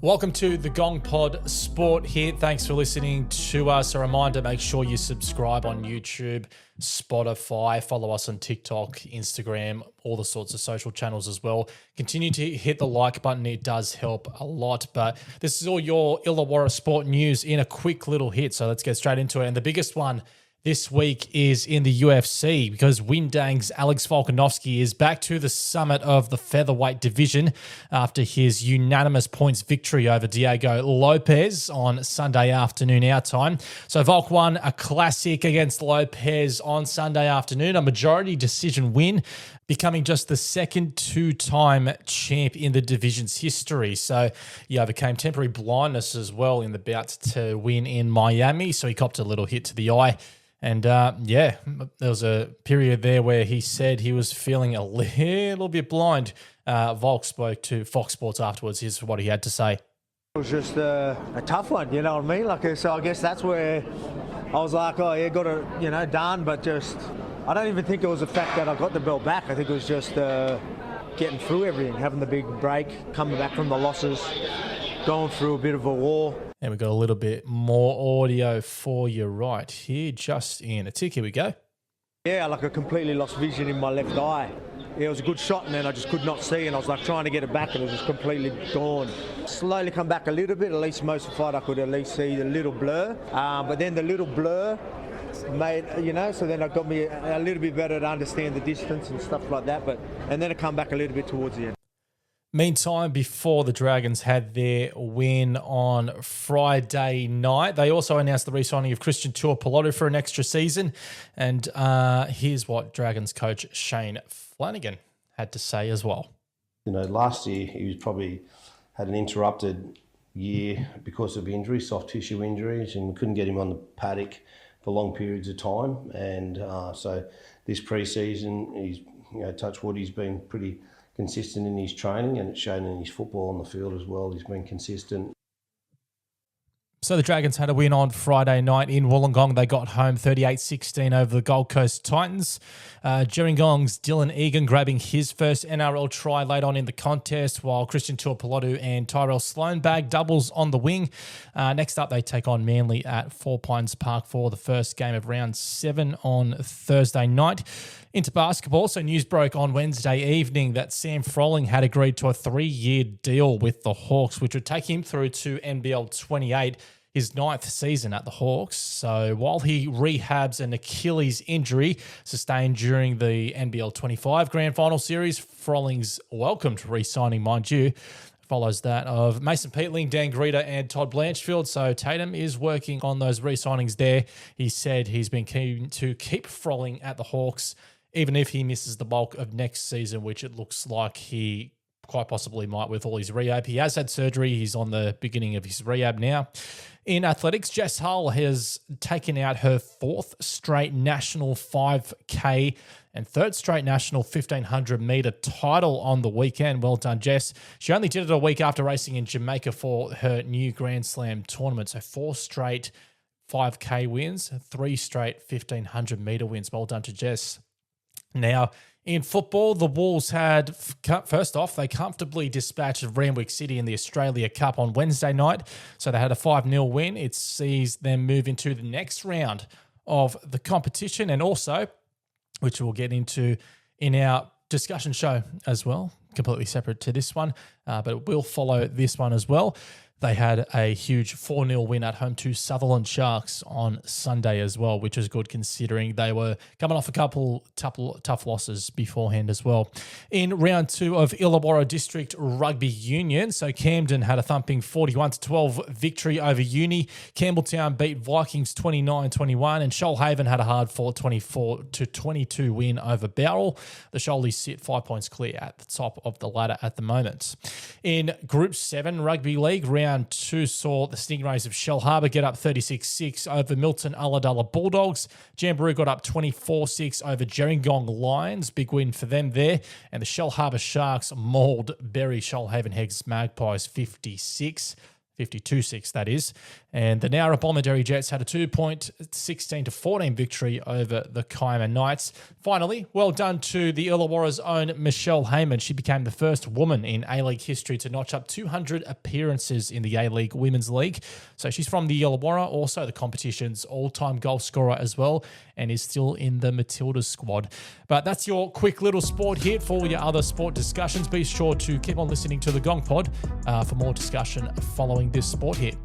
Welcome to the Gong Pod Sport here. Thanks for listening to us. A reminder, make sure you subscribe on YouTube, Spotify, follow us on TikTok, Instagram, all the sorts of social channels as well. Continue to hit the like button. It does help a lot. But this is all your Illawarra sport news in a quick little hit. So let's get straight into it. And the biggest one this week is in the UFC because Windang's Alex Volkanovski is back to the summit of the featherweight division after his unanimous points victory over Diego Lopez on Sunday afternoon our time. So Volk won a classic against Lopez on Sunday afternoon, a majority decision win, becoming just the second two-time champ in the division's history. So he overcame temporary blindness as well in the bout to win in Miami, so he copped a little hit to the eye. And there was a period there where he said he was feeling a little bit blind. Volk spoke to Fox Sports afterwards. Here's what he had to say. It was just a tough one, you know what I mean? Like, so I guess that's where I was like, oh yeah, got it, done. But just, I don't even think it was the fact that I got the belt back. I think it was just getting through everything, having the big break, coming back from the losses, going through a bit of a war. And we've got a little bit more audio for you right here, just in a tick. Here we go. Yeah, like I completely lost vision in my left eye. Yeah, it was a good shot, and then I just could not see, and I was like trying to get it back, and it was just completely gone. Slowly come back a little bit, at least most of the fight I could at least see the little blur. But then the little blur made, so then it got me a little bit better to understand the distance and stuff like that. And then it come back a little bit towards the end. Meantime, before the Dragons had their win on Friday night, they also announced the re-signing of Christian Tuipulotu for an extra season. And here's what Dragons coach Shane Flanagan had to say as well. Last year he was probably had an interrupted year because of injuries, soft tissue injuries, and we couldn't get him on the paddock for long periods of time. And so this pre-season, he's, touch wood, he's been pretty consistent in his training, and it's shown in his football on the field as well. He's been consistent. So the Dragons had a win on Friday night in Wollongong. They got home 38-16 over the Gold Coast Titans. Gerringong's Dylan Egan grabbing his first NRL try late on in the contest, while Christian Tuipulotu and Tyrell Sloan bagged doubles on the wing. Next up, they take on Manly at Four Pines Park for the first game of round 7 on Thursday night. Into basketball, so news broke on Wednesday evening that Sam Froling had agreed to a 3-year deal with the Hawks, which would take him through to NBL 28, his 9th season at the Hawks. So while he rehabs an Achilles injury sustained during the NBL 25 Grand Final Series, Froling's welcomed re-signing, mind you, follows that of Mason Peatling, Dan Greta, and Todd Blanchfield. So Tatum is working on those re-signings there. He said he's been keen to keep Froling at the Hawks, even if he misses the bulk of next season, which it looks like he quite possibly might with all his rehab. He has had surgery. He's on the beginning of his rehab now. In athletics, Jess Hull has taken out her 4th straight national 5K and 3rd straight national 1,500 metre title on the weekend. Well done, Jess. She only did it a week after racing in Jamaica for her new Grand Slam tournament. So 4 straight 5K wins, 3 straight 1,500 metre wins. Well done to Jess. Now, in football, the Wolves had, first off, they comfortably dispatched Randwick City in the Australia Cup on Wednesday night. So they had a 5-0 win. It sees them move into the next round of the competition, and also, which we'll get into in our discussion show as well, completely separate to this one, but it will follow this one as well. They had a huge 4-0 win at home to Sutherland Sharks on Sunday as well, which was good considering they were coming off a couple tough losses beforehand as well. In round 2 of Illawarra District Rugby Union, so Camden had a thumping 41-12 victory over Uni. Campbelltown beat Vikings 29-21, and Shoalhaven had a hard-fought 24-22 win over Bowral. The Shoalies sit 5 points clear at the top of the ladder at the moment. In Group 7 Rugby League, round 2 saw the Stingrays of Shell Harbour get up 36-6 over Milton Ulladulla Bulldogs. Jamboree got up 24-6 over Gerringong Lions. Big win for them there. And the Shell Harbour Sharks mauled Berry Shoalhaven Heggs Magpies 56-15. 52-6, that is. And the Nowra Bomaderry Jets had a 2-point 16-14 victory over the Kiama Knights. Finally, well done to the Illawarra's own Michelle Herman. She became the first woman in A-League history to notch up 200 appearances in the A-League Women's League. So she's from the Illawarra, also the competition's all-time goal scorer as well, and is still in the Matildas squad. But that's your quick little sport hit. For all your other sport discussions, be sure to keep on listening to the Gong Pod for more discussion following this sport hit.